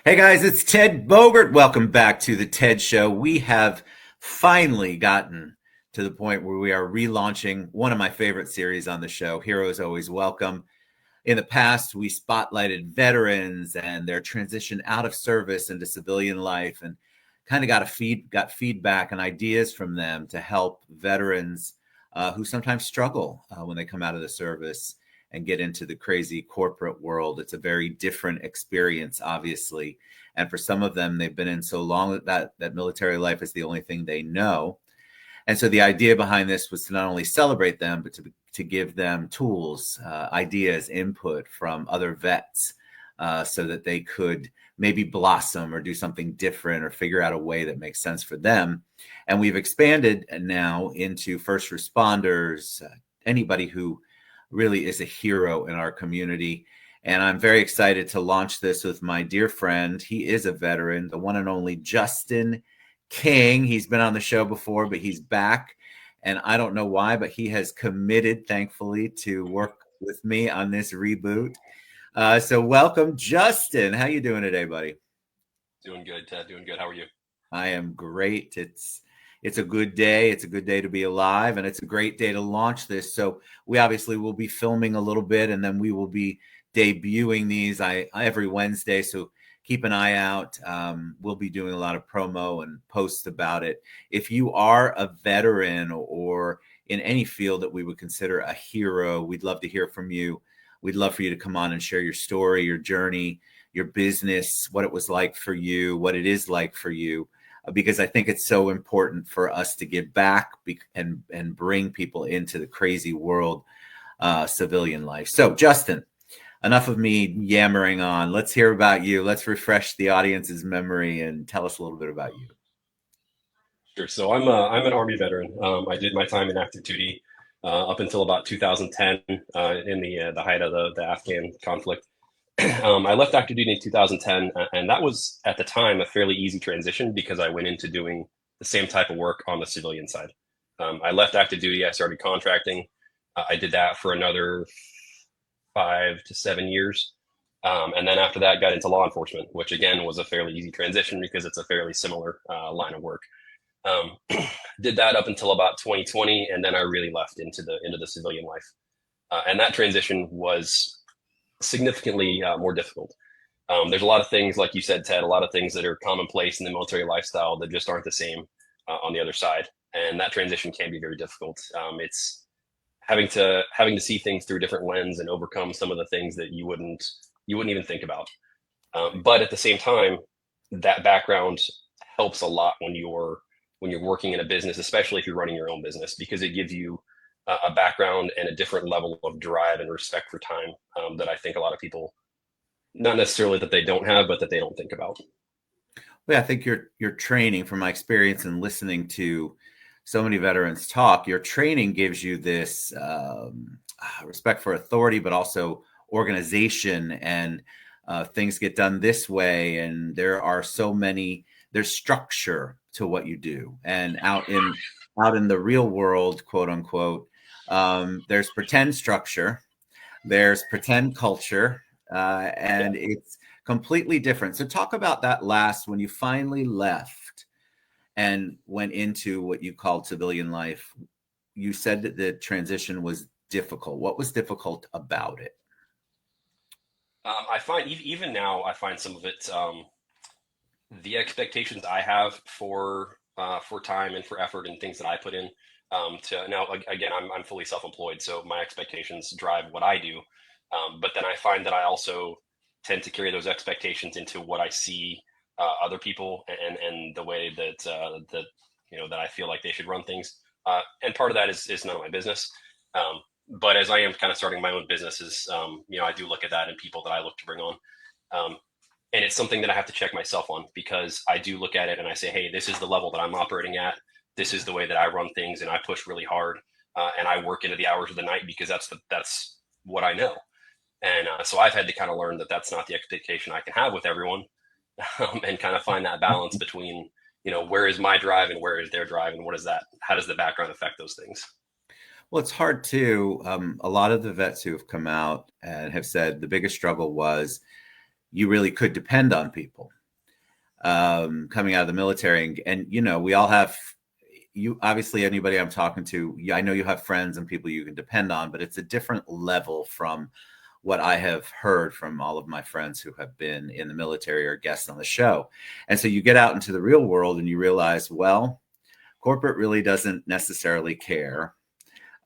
Hey guys, it's Ted Bogert. Welcome back to the TED Show. We have finally gotten to the point where we are relaunching one of my favorite series on the show, Heroes Always Welcome. In the past, we spotlighted veterans and their transition out of service into civilian life and kind of got feedback and ideas from them to help veterans who sometimes struggle when they come out of the service and get into the crazy corporate world. It's a very different experience, obviously. And for some of them, they've been in so long that military life is the only thing they know. And so the idea behind this was to not only celebrate them, but to give them tools, ideas, input from other vets so that they could maybe blossom or do something different or figure out a way that makes sense for them. And we've expanded now into first responders, anybody who really is a hero in our community. And I'm very excited to launch this with my dear friend. He is a veteran, the one and only Justin King. He's been on the show before, but he's back. And I don't know why, but he has committed, thankfully, to work with me on this reboot. So welcome, Justin. How you doing today, buddy? Doing good, Ted. Doing good. How are you? I am great. It's a good day. It's a good day to be alive, and it's a great day to launch this. So we obviously will be filming a little bit, and then we will be debuting these every Wednesday. So keep an eye out. We'll be doing a lot of promo and posts about it. If you are a veteran or in any field that we would consider a hero, we'd love to hear from you. We'd love for you to come on and share your story, your journey, your business, what it was like for you, what it is like for you, because I think it's so important for us to give back and bring people into the crazy world, civilian life. So, Justin, enough of me yammering on. Let's hear about you. Let's refresh the audience's memory and tell us a little bit about you. Sure. So I'm an Army veteran. I did my time in active duty up until about 2010 in the height of the Afghan conflict. I left active duty in 2010, and that was at the time a fairly easy transition because I went into doing the same type of work on the civilian side. I left active duty. I started contracting. I did that for another 5 to 7 years. And then after that, got into law enforcement, which again was a fairly easy transition because it's a fairly similar line of work. Um, did that up until about 2020, and then I really left into the civilian life. And that transition was significantly more difficult. There's a lot of things, like you said, Ted, a lot of things that are commonplace in the military lifestyle that just aren't the same on the other side, and that transition can be very difficult. It's having to see things through a different lens and overcome some of the things that you wouldn't even think about. But at the same time, that background helps a lot when you're working in a business, especially if you're running your own business, because it gives you a background and a different level of drive and respect for time that I think a lot of people, not necessarily that they don't have, but that they don't think about. Well, I think your training, from my experience and listening to so many veterans talk, your training gives you this respect for authority, but also organization and things get done this way. And there are so many. There's structure to what you do, and out in the real world, quote unquote, there's pretend structure, there's pretend culture, Yeah. and it's completely different. So talk about that last when you finally left and went into what you called civilian life. You said that the transition was difficult. What was difficult about it? I find even now, I find some of it, the expectations I have for time and for effort and things that I put in. To now, again, I'm fully self-employed, so my expectations drive what I do. But then I find that I also tend to carry those expectations into what I see other people and the way that I feel like they should run things. And part of that is none of my business. But as I am kind of starting my own businesses, I do look at that and people that I look to bring on. And it's something that I have to check myself on because I do look at it and I say, hey, this is the level that I'm operating at. This is the way that I run things, and I push really hard, and I work into the hours of the night because that's what I know. And so I've had to kind of learn that that's not the expectation I can have with everyone, and kind of find that balance between where is my drive and where is their drive, and what is that? How does the background affect those things? Well, it's hard too. A lot of the vets who have come out and have said the biggest struggle was you really could depend on people coming out of the military. And, you know, we all have, you obviously, anybody I'm talking to, I know you have friends and people you can depend on, but it's a different level from what I have heard from all of my friends who have been in the military or guests on the show. And so you get out into the real world and you realize, well, corporate really doesn't necessarily care.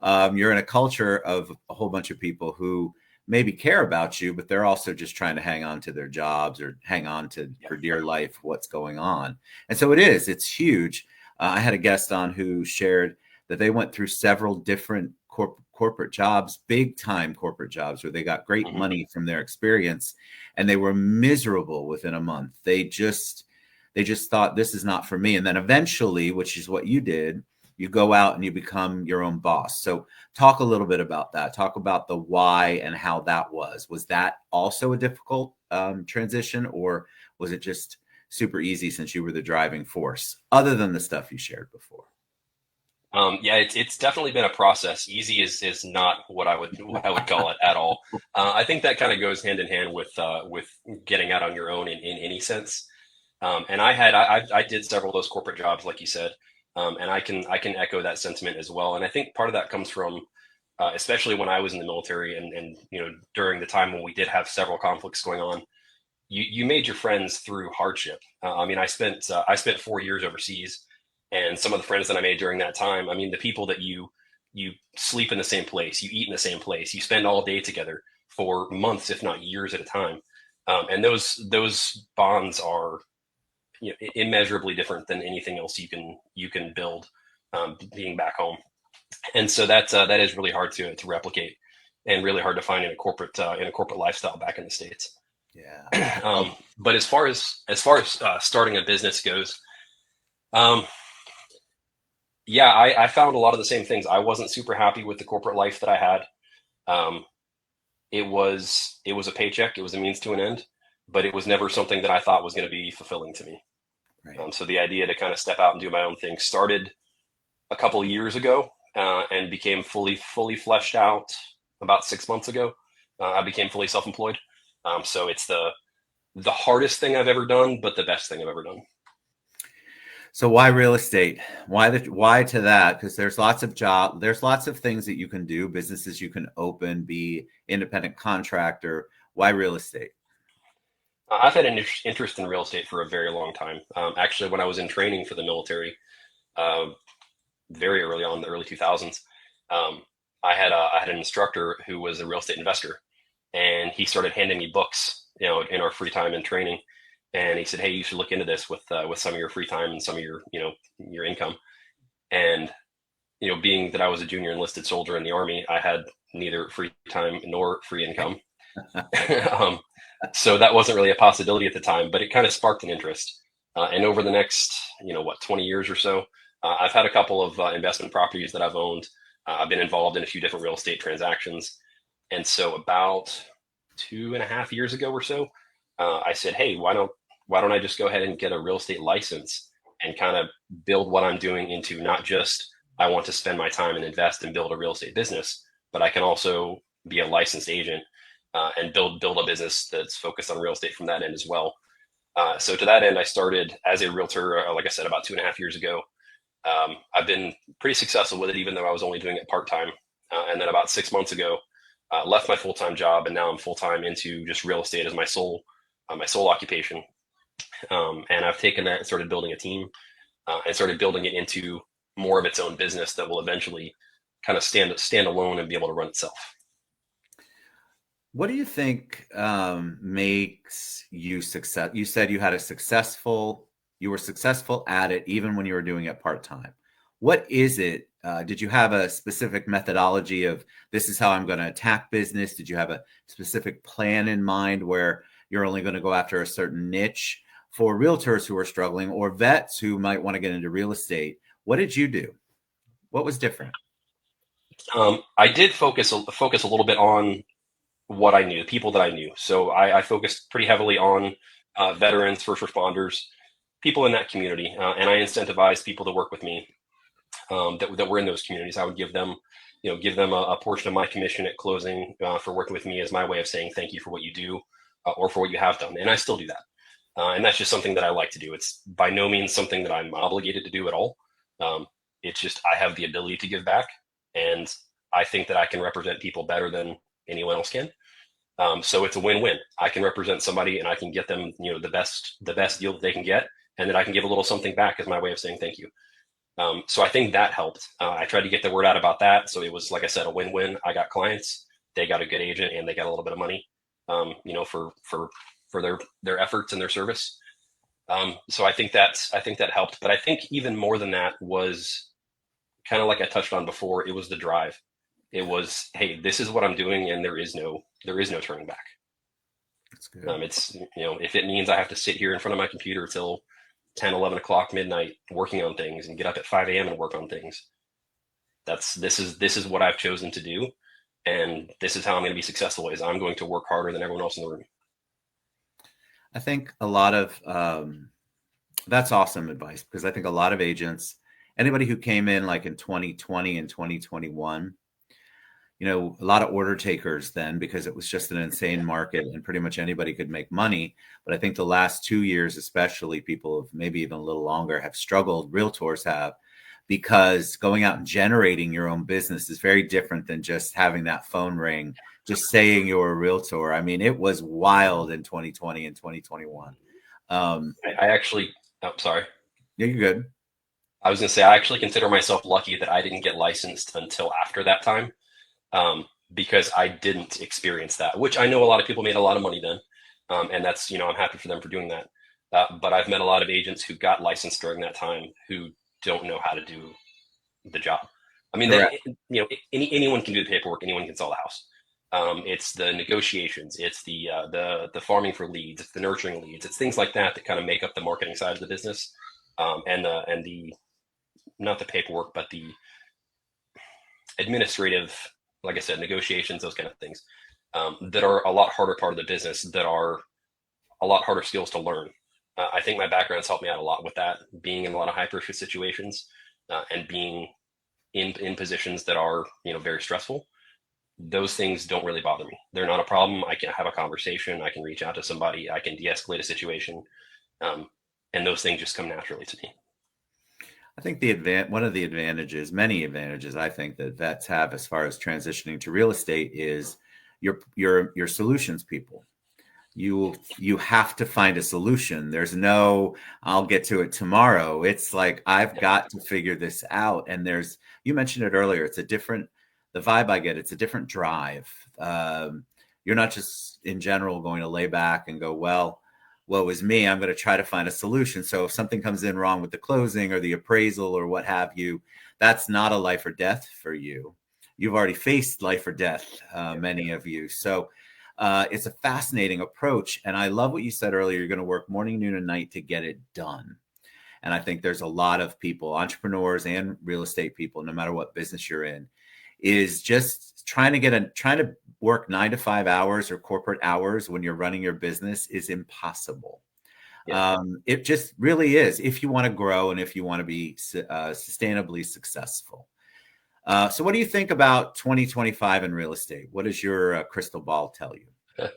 You're in a culture of a whole bunch of people who maybe care about you, but they're also just trying to hang on to their jobs or hang on to for dear life what's going on. And so it's huge. I had a guest on who shared that they went through several different corporate jobs, big time corporate jobs, where they got great money from their experience, and they were miserable within a month. They just thought, this is not for me. And then eventually, which is what you did, you go out and you become your own boss. So talk a little bit about that. Talk about the why and how that was. Was that also a difficult transition, or was it just super easy since you were the driving force, other than the stuff you shared before? Yeah, it's definitely been a process. Easy is not what I would call it at all. I think that kind of goes hand in hand with getting out on your own in any sense. And I did several of those corporate jobs, like you said, and I can echo that sentiment as well. And I think part of that comes from, especially when I was in the military, and you know, during the time when we did have several conflicts going on, you made your friends through hardship. I mean, I spent 4 years overseas, and some of the friends that I made during that time, I mean, the people that you sleep in the same place, you eat in the same place, you spend all day together for months, if not years at a time, and those bonds are, you know, immeasurably different than anything else you can build being back home. And so that is really hard to replicate, and really hard to find in a corporate lifestyle back in the States. Yeah. But as far as starting a business goes, yeah, I found a lot of the same things. I wasn't super happy with the corporate life that I had. Um, it was a paycheck. It was a means to an end, but it was never something that I thought was going to be fulfilling to me. Right. So the idea to kind of step out and do my own thing started a couple of years ago, and became fully fleshed out about 6 months ago. I became fully self-employed. So it's the hardest thing I've ever done, but the best thing I've ever done. So why real estate? Why to that? Because there's lots of things that you can do, businesses you can open, be independent contractor. Why real estate? I've had an interest in real estate for a very long time. Actually, when I was in training for the military, uh, very early on in the early 2000s, um, I had an instructor who was a real estate investor, and he started handing me books, you know, in our free time in training. And he said, "Hey, you should look into this with some of your free time and some of your, you know, your income." And you know, being that I was a junior enlisted soldier in the Army, I had neither free time nor free income. um, so that wasn't really a possibility at the time, but it kind of sparked an interest. And over the next, you know, 20 years or so, I've had a couple of investment properties that I've owned. I've been involved in a few different real estate transactions. And so about 2.5 years ago or so, I said, "Hey, why don't I just go ahead and get a real estate license and kind of build what I'm doing into not just I want to spend my time and invest and build a real estate business, but I can also be a licensed agent, and build a business that's focused on real estate from that end as well." So to that end, I started as a realtor, like I said, about 2.5 years ago. I've been pretty successful with it, even though I was only doing it part time. And then about 6 months ago, left my full time job, and now I'm full time into just real estate as my sole occupation. And I've taken that and started building a team, and started building it into more of its own business that will eventually kind of stand alone and be able to run itself. What do you think makes you success? You said you were successful at it even when you were doing it part time. What is it? Did you have a specific methodology of, this is how I'm going to attack business? Did you have a specific plan in mind where you're only going to go after a certain niche for realtors who are struggling, or vets who might want to get into real estate? What did you do? What was different? I did focus a little bit on what I knew, the people that I knew. So I focused pretty heavily on veterans, first responders, people in that community, and I incentivized people to work with me, that were in those communities. I would give them, give them a portion of my commission at closing, for working with me, as my way of saying thank you for what you do. or for what you have done. And I still do that. And that's just something that I like to do. It's by no means something that I'm obligated to do at all. Um, it's just I have the ability to give back, and I think that I can represent people better than anyone else can. So it's a win-win. I can represent somebody, and I can get them, the best deal that they can get, and then I can give a little something back as my way of saying thank you. So I think that helped. I tried to get the word out about that, so it was, like I said, a win-win. I got clients, they got a good agent, and they got a little bit of money, for their efforts and their service. So I think that helped. But I think even more than that was kind of like I touched on before. It was the drive. It was, hey, this is what I'm doing, and there is no turning back. That's good. It's if it means I have to sit here in front of my computer till 10, 11 o'clock midnight working on things and get up at 5 a.m. and work on things. This is what I've chosen to do, and this is how I'm going to be successful. Is I'm going to work harder than everyone else in the room. I think a lot of that's awesome advice, because I think a lot of agents, anybody who came in like in 2020 and 2021, a lot of order takers then, because it was just an insane market and pretty much anybody could make money. But I think the last 2 years, especially, people have maybe even a little longer have struggled. Realtors have, because going out and generating your own business is very different than just having that phone ring, just saying you're a realtor. I mean, it was wild in 2020 and 2021. I actually, oh, sorry. Yeah, you're good. I was going to say, I actually consider myself lucky that I didn't get licensed until after that time, because I didn't experience that, which I know a lot of people made a lot of money then. And that's, I'm happy for them for doing that. But I've met a lot of agents who got licensed during that time who don't know how to do the job. I mean, anyone can do the paperwork, anyone can sell the house. It's the negotiations, it's the farming for leads, it's the nurturing leads, it's things like that that kind of make up the marketing side of the business, and the not the paperwork, but the administrative, like I said, negotiations, those kind of things, that are a lot harder part of the business, that are a lot harder skills to learn. I think my background's helped me out a lot with that, being in a lot of high pressure situations, and being in positions that are very stressful. Those things don't really bother me. They're not a problem. I can have a conversation. I can reach out to somebody. I can de-escalate a situation, and those things just come naturally to me. I think one of the advantages, many advantages, I think that vets have as far as transitioning to real estate is your solutions people. You have to find a solution. There's no, I'll get to it tomorrow. It's like, I've got to figure this out. And you mentioned it earlier. The vibe I get, it's a different drive. You're not just in general going to lay back and go, well, woe is me, I'm going to try to find a solution. So if something comes in wrong with the closing or the appraisal or what have you, that's not a life or death for you. You've already faced life or death, many of you. So it's a fascinating approach. And I love what you said earlier. You're going to work morning, noon, and night to get it done. And I think there's a lot of people, entrepreneurs and real estate people, no matter what business you're in, is just trying to work 9 to 5 hours or corporate hours when you're running your business is impossible. Yeah. It just really is, if you want to grow and if you want to be sustainably successful. So what do you think about 2025 in real estate? What does your crystal ball tell you?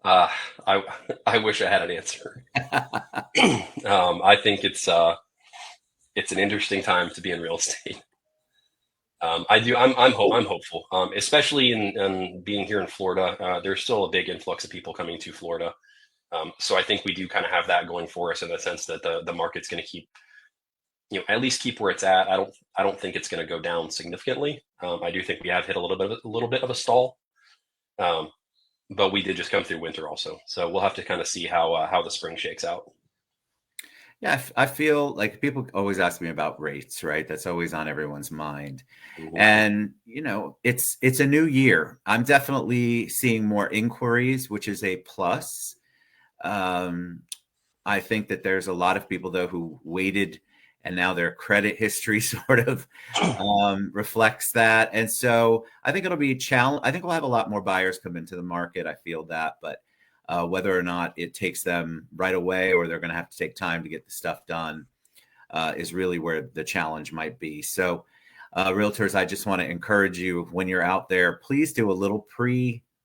I wish I had an answer. I think it's an interesting time to be in real estate. I'm hopeful, especially in being here in Florida. There's still a big influx of people coming to Florida. So I think we do kind of have that going for us, in the sense that the market's going to keep, at least keep where it's at. I don't think it's going to go down significantly. I do think we have hit a little bit of a stall. But we did just come through winter also. So we'll have to kind of see how the spring shakes out. Yeah, I feel like people always ask me about rates, right? That's always on everyone's mind. Mhm. And, it's a new year. I'm definitely seeing more inquiries, which is a plus. I think that there's a lot of people, though, who waited, and now their credit history sort of reflects that. And so I think it'll be a challenge. I think we'll have a lot more buyers come into the market. I feel that. But whether or not it takes them right away, or they're going to have to take time to get the stuff done, is really where the challenge might be. So realtors, I just want to encourage you, when you're out there, please do a little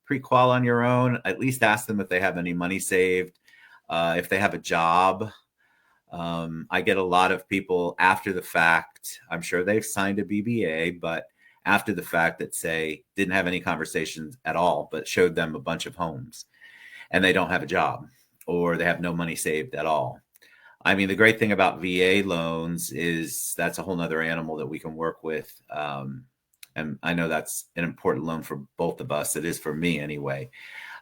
pre-qual on your own. At least ask them if they have any money saved, if they have a job. I get a lot of people after the fact. I'm sure they've signed a BBA, but after the fact that say didn't have any conversations at all, but showed them a bunch of homes and they don't have a job or they have no money saved at all. I mean, the great thing about VA loans is that's a whole nother animal that we can work with. And I know that's an important loan for both of us. It is for me anyway.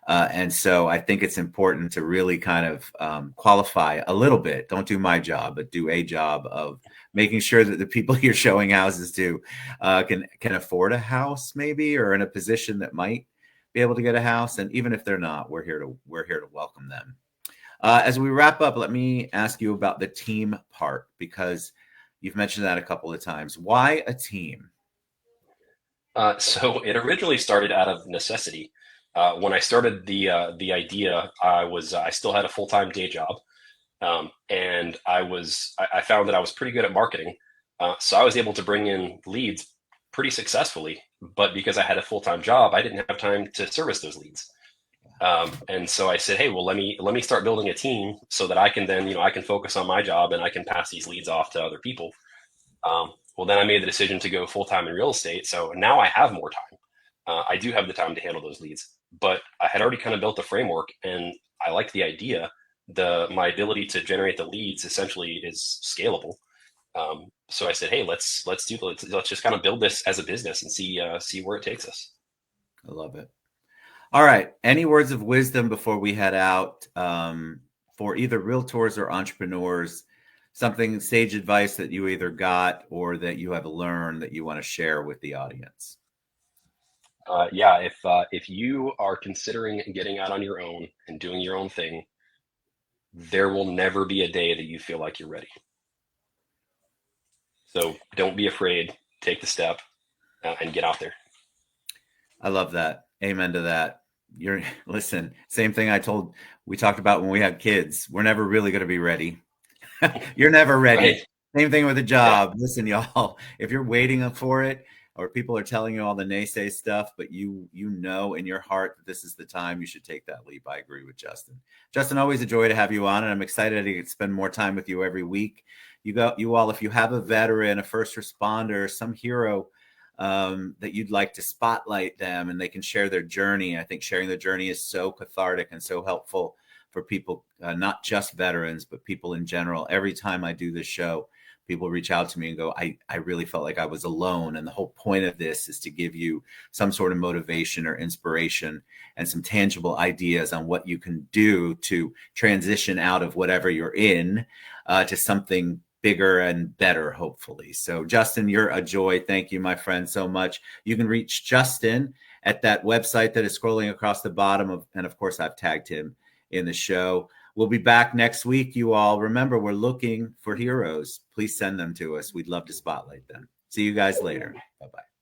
And so I think it's important to really kind of qualify a little bit. Don't do my job, but do a job of making sure that the people you're showing houses to can afford a house, maybe, or in a position that might be able to get a house. And even if they're not, we're here to welcome them. As we wrap up, let me ask you about the team part, because you've mentioned that a couple of times. Why a team? So it originally started out of necessity. When I started the idea, I still had a full-time day job, and I found that I was pretty good at marketing, so I was able to bring in leads pretty successfully. But because I had a full-time job, I didn't have time to service those leads. And so I said, hey, well, let me start building a team so that I can then, I can focus on my job and I can pass these leads off to other people. Well, then I made the decision to go full-time in real estate. So now I have more time. I do have the time to handle those leads, but I had already kind of built the framework and I like the idea. My ability to generate the leads essentially is scalable. So I said, hey, let's just kind of build this as a business and see where it takes us. I love it. All right. Any words of wisdom before we head out for either realtors or entrepreneurs? Something, sage advice that you either got or that you have learned that you want to share with the audience? Yeah, if you are considering getting out on your own and doing your own thing, there will never be a day that you feel like you're ready. So don't be afraid. Take the step and get out there. I love that. Amen to that. Listen, same thing we talked about when we had kids. We're never really going to be ready. You're never ready. Right. Same thing with a job. Yeah. Listen, y'all, if you're waiting for it or people are telling you all the naysay stuff, but you know in your heart that this is the time, you should take that leap. I agree with Justin. Justin, always a joy to have you on, and I'm excited to spend more time with you every week. You all, if you have a veteran, a first responder, some hero that you'd like to spotlight them and they can share their journey. I think sharing their journey is so cathartic and so helpful for people, not just veterans, but people in general. Every time I do this show, people reach out to me and go, I really felt like I was alone. And the whole point of this is to give you some sort of motivation or inspiration and some tangible ideas on what you can do to transition out of whatever you're in to something bigger and better, hopefully. So Justin, you're a joy. Thank you, my friend, so much. You can reach Justin at that website that is scrolling across the bottom and of course I've tagged him in the show. We'll be back next week, you all. Remember, we're looking for heroes. Please send them to us. We'd love to spotlight them. See you guys later. Bye-bye.